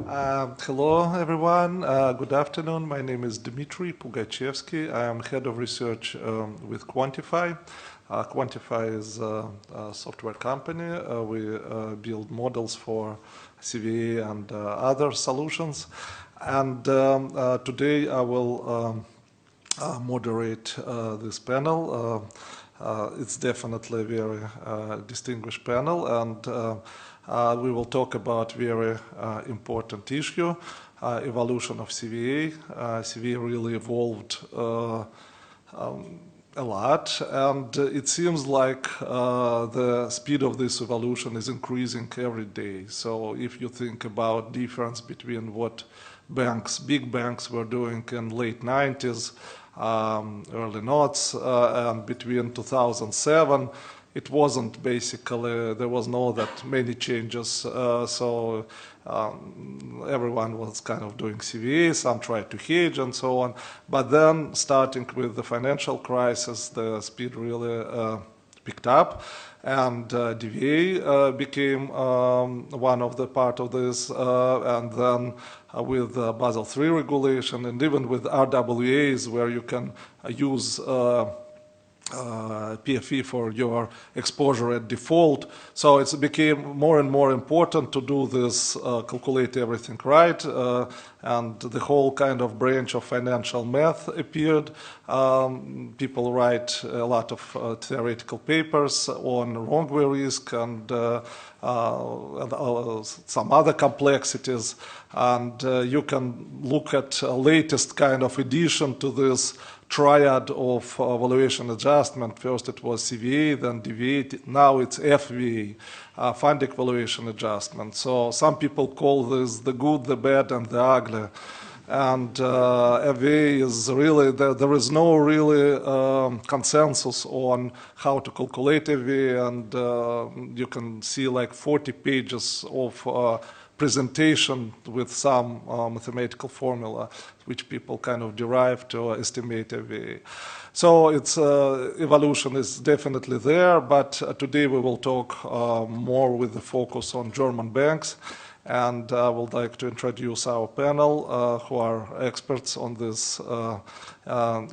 Hello, everyone. Good afternoon. My name is Dmitry Pugachevsky. I am head of research with Quantifi. Quantifi is a software company. We build models for CVA and other solutions. And today I will moderate this panel. It's definitely a very distinguished panel, and we will talk about very important issue, evolution of CVA. CVA really evolved a lot, and it seems like the speed of this evolution is increasing every day. So if you think about difference between what big banks were doing in late 90s, early noughts, and between 2007, it wasn't basically, there was no that many changes, so everyone was kind of doing CVA, some tried to hedge and so on, but then starting with the financial crisis, the speed really picked up, and DVA became one of the part of this, and then with Basel III regulation, and even with RWAs, where you can use PFE for your exposure at default. So it became more and more important to do this, calculate everything right, and the whole kind of branch of financial math appeared. People write a lot of theoretical papers on wrongware risk and some other complexities, and you can look at latest kind of addition to this triad of valuation adjustment. First it was CVA, then DVA, now it's FVA, funding valuation adjustment. So some people call this the good, the bad, and the ugly. And FVA is really, there is no really consensus on how to calculate FVA, and you can see like 40 pages of presentation with some mathematical formula which people kind of derive to estimate FVA. So its evolution is definitely there, but today we will talk more with the focus on German banks, and I would like to introduce our panel who are experts on these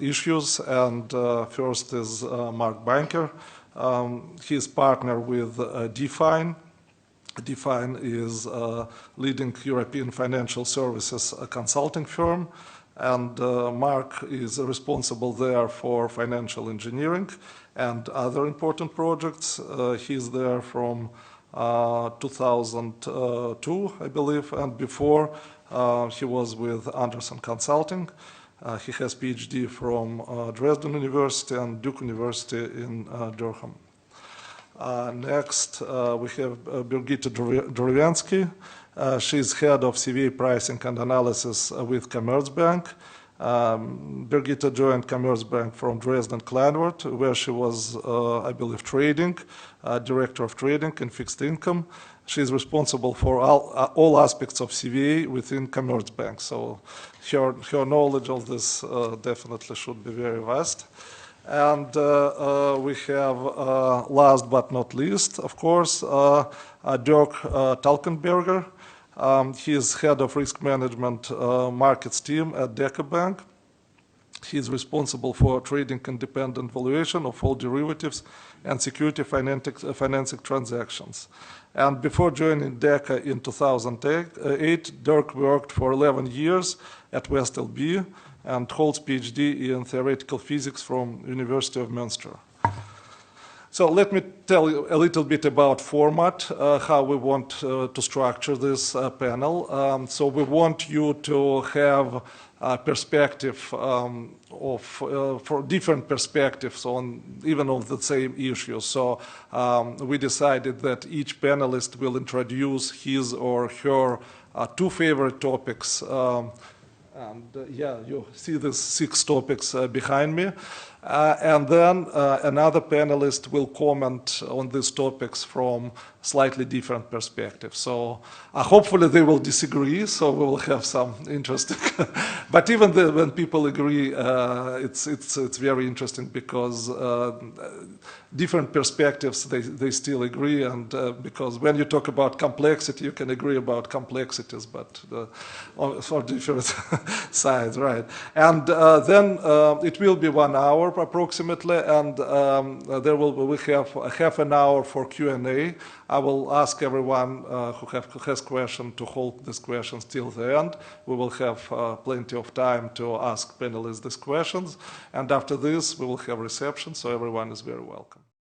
issues. And first is Mark Banker. He's partner with Define. Define is a leading European financial services consulting firm, and Mark is responsible there for financial engineering and other important projects. He's there from 2002, I believe, and before he was with Anderson Consulting. He has PhD from Dresden University and Duke University in Durham. Next, we have Birgitta Drevensky. She's head of CVA pricing and analysis with Commerzbank. Birgitta joined Commerzbank from Dresden Frankfurt, where she was, I believe, trading, director of trading in fixed income. She's responsible for all aspects of CVA within Commerzbank. So her knowledge of this definitely should be very vast. And we have, last but not least, of course, Dirk Talkenberger. He is head of risk management markets team at DECA Bank. He is responsible for trading independent valuation of all derivatives and security financing transactions. And before joining DECA in 2008, Dirk worked for 11 years at West LB and holds PhD in theoretical physics from University of Münster. So let me tell you a little bit about format, how we want to structure this panel. So we want you to have a perspective for different perspectives on even on the same issue. So we decided that each panelist will introduce his or her two favorite topics. And yeah, you see these 6 topics behind me. And then another panelist will comment on these topics from slightly different perspectives. So hopefully they will disagree, so we will have some interesting. But even when people agree, it's very interesting because different perspectives, they still agree, and because when you talk about complexity, you can agree about complexities, but for different sides, right? And then it will be 1 hour approximately, and we have half an hour for Q&A. I will ask everyone who has questions to hold these questions till the end. We will have plenty of time to ask panelists these questions, and after this we will have reception, so everyone is very welcome.